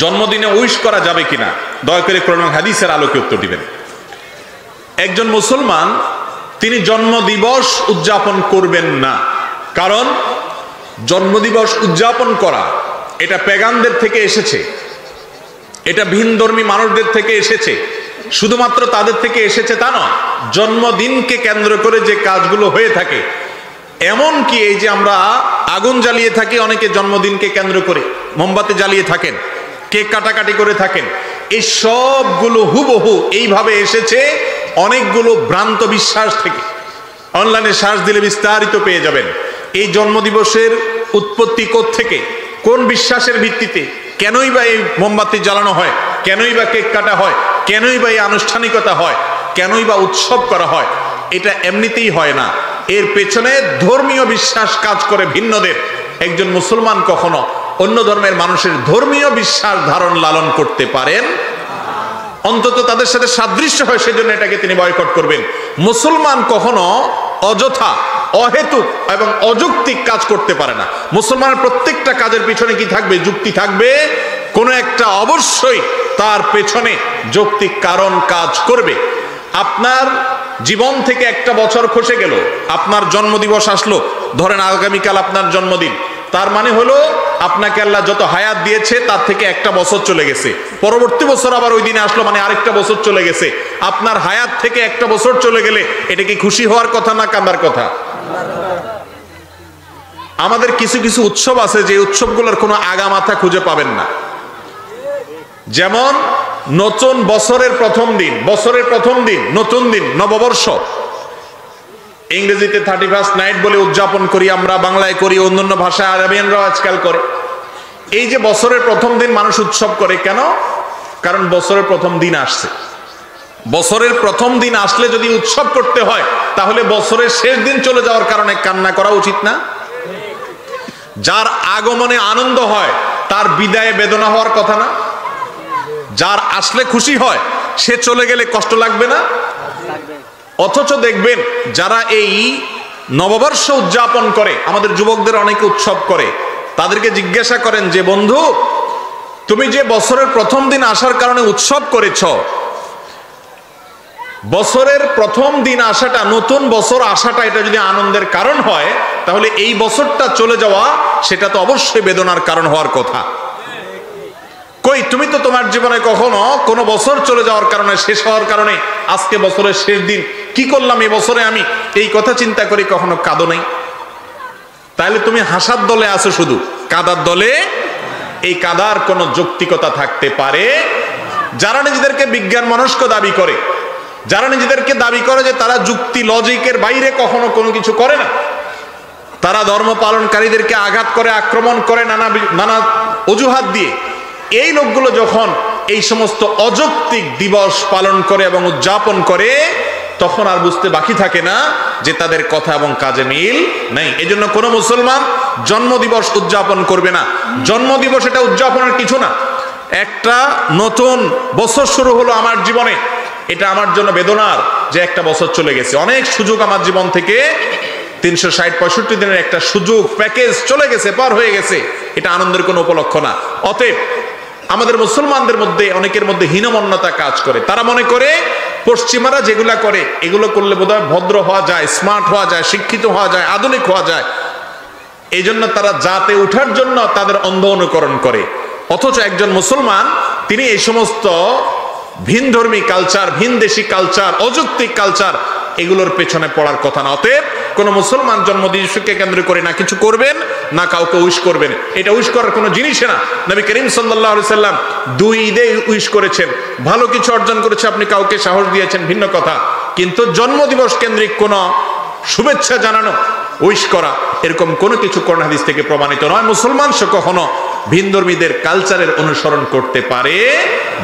জন্মদিনে উইশ করা যাবে কিনা, দয়া করে কোরআন এবং হাদিসের আলোকে উত্তর দিবেন। একজন মুসলমান তিনি জন্মদিবস উদযাপন করবেন না, কারণ জন্মদিবস উদযাপন করা এটা পেগানদের থেকে এসেছে, এটা ভিনধর্মী মানুষদের থেকে এসেছে। শুধুমাত্র তাদের থেকে এসেছে তা নয়, জন্মদিনকে কেন্দ্র করে যে কাজগুলো হয়ে থাকে, এমন কি এই যে আমরা আগুন জ্বালিয়ে থাকি, অনেকে জন্মদিনকে কেন্দ্র করে মোমবাতি জ্বালিয়ে থাকেন, কেক কাটাকাটি করে থাকেন, এই সবগুলো হুবহু এইভাবে এসেছে অনেকগুলো ভ্রান্ত বিশ্বাস থেকে। অনলাইনে সার্চ দিলে বিস্তারিত পেয়ে যাবেন এই জন্মদিবসের উৎপত্তি কোত্থেকে, কোন বিশ্বাসের ভিত্তিতে, কেনই বা এই মোমবাতি জ্বালানো হয়, কেনই বা কেক কাটা হয়, কেনই বা এই আনুষ্ঠানিকতা হয়, কেনই বা উৎসব করা হয়। এটা এমনিতেই হয় না, এর পেছনে ধর্মীয় বিশ্বাস কাজ করে ভিন্নদের। একজন মুসলমান কখনো অন্য ধর্মের মানুষের ধর্মীয় বিশ্বাস ধারণ লালন করতে পারেন, অন্তত তাদের সাথে সাদৃশ্য হয় সেজন্য এটাকে তিনি বয়কট করবেন। মুসলমান কখনো অযথা, অহেতুক এবং অযৌক্তিক কাজ করতে পারে না। মুসলমানের প্রত্যেকটা কাজের পিছনে কি থাকবে? যুক্তি থাকবে, কোনো একটা অবশ্যই তার পেছনে যৌক্তিক কারণ কাজ করবে। আপনার জীবন থেকে একটা বছর খসে গেল, আপনার জন্মদিবস আসলো, ধরেন আগামীকাল আপনার জন্মদিন, তার মানে হলো আপনাকে আল্লাহ যত হায়াত দিয়েছে তার থেকে একটা বছর চলে গেছে, পরবর্তী বছর আবার ওই দিনে আসলো, মানে আরেকটা বছর চলে গেছে। আপনার হায়াত থেকে একটা বছর চলে গেলে এটা কি খুশি হওয়ার কথা না কান্দার কথা? আমাদের কিছু কিছু উৎসব আছে যে উৎসবগুলোর কোনো আগা মাথা খুঁজে পাবেন না। যেমন নতুন বছরের প্রথম দিন, বছরের প্রথম দিন, নতুন দিন, নববর্ষ, ইংরেজিতে 31st নাইট বলে উদযাপন করি আমরা, বাংলায় করি, অন্যান্য ভাষায় আরবিয়ানরাও আজকাল করে। এই যে বছরের প্রথম দিন মানুষ উৎসব করে কেন? কারণ বছরের প্রথম দিন আসছে। বছরের প্রথম দিন আসলে যদি উৎসব করতে হয়, তাহলে বছরের শেষ দিন চলে যাওয়ার কারণে কান্না করা উচিত না? যার আগমনে আনন্দ হয় তার বিদায়ে বেদনা হওয়ার কথা না? যার আসলে খুশি হয় সে চলে গেলে কষ্ট লাগবে না? অথচ দেখবেন যারা এই নববর্ষ উদযাপন করে, আমাদের যুবকদের অনেকে উৎসব করে, তাদেরকে জিজ্ঞাসা করেন যে বন্ধু, তুমি যে বছরের প্রথম দিন আসার কারণে উৎসব করেছ, বছরের প্রথম দিন আসাটা, নতুন বছর আসাটা, এটা যদি আনন্দের কারণ হয়, তাহলে এই বছরটা চলে যাওয়া সেটা তো অবশ্যই বেদনার কারণ হওয়ার কথা। কই, তুমি তো তোমার জীবনে কখনো কোনো বছর চলে যাওয়ার কারণে, শেষ হওয়ার কারণে, আজকে বছরের শেষ দিন, কি করলাম এই বছরে আমি, এই কথা চিন্তা করি কখনো কাঁদো নাই? তাহলে তুমি হাসার দলে আছো, শুধু কাদার দলে। এই কাদার কোনো যৌক্তিকতা থাকতে পারে? যারা নিজেদেরকে বিজ্ঞান মনস্ক দাবি করে, যারা নিজেদেরকে দাবি করে যে তারা যুক্তি লজিকের বাইরে কখনো কোনো কিছু করে না, তারা ধর্ম পালনকারীদেরকে আঘাত করে, আক্রমণ করে নানা অজুহাত দিয়ে, এই লোকগুলো যখন এই সমস্ত অযৌক্তিক দিবস পালন করে এবং উদযাপন করে, তখন আর বুঝতে বাকি থাকে না যে তাদের কথা এবং কাজে মিল নেই। এজন্য কোনো মুসলমান জন্মদিবস উদযাপন করবে না। জন্মদিবস এটা উদযাপনের কিছু না। একটা নতুন বছর শুরু হলো আমার জীবনে, এটা আমার জন্য বেদনার যে একটা বছর চলে গেছে। অনেক সুযোগ আমার জীবন থেকে, 360-65 দিনের একটা সুযোগ প্যাকেজ চলে গেছে, পার হয়ে গেছে। এটা আনন্দের কোনো উপলক্ষ না। অতএব আমাদের মুসলমানদের মধ্যে অনেকের মধ্যে হীনমন্যতা কাজ করে। তারা মনে করে পশ্চিমারা যেগুলা করে এগুলো করলে বোধহয় ভদ্র হওয়া যায়, স্মার্ট হওয়া যায়, শিক্ষিত হওয়া যায়, আধুনিক হওয়া যায়। এই জন্য তারা জাতে উঠার জন্য তাদের অন্ধ অনুকরণ করে। অথচ একজন মুসলমান তিনি এই সমস্ত ভিনধর্মী কালচার, ভিনদেশী কালচার, অযৌক্তিক কালচার, এগুলোর পেছনে পড়ার কথা না। অতএব কোন মুসলমান জন্মদিবসকে কেন্দ্র করে না কিছু করবেন, না কাউকে উইশ করবেন। এটা উইশ করার কোনো জিনিসই না। নবী করিম সাল্লাল্লাহু আলাইহি সাল্লাম 2 ঈদে উইশ করেছেন, ভালো কিছু অর্জন করেছে, আপনি কাউকে সাহস দিয়েছেন, ভিন্ন কথা। কিন্তু জন্মদিবস কেন্দ্রিক কোন শুভেচ্ছা জানানো, উইশ করা, এরকম কোনো কিছু কোরআন হাদিস থেকে প্রমাণিত নয়। মুসলমান সে কখনো ভিনধর্মীদের কালচারের অনুসরণ করতে পারে না।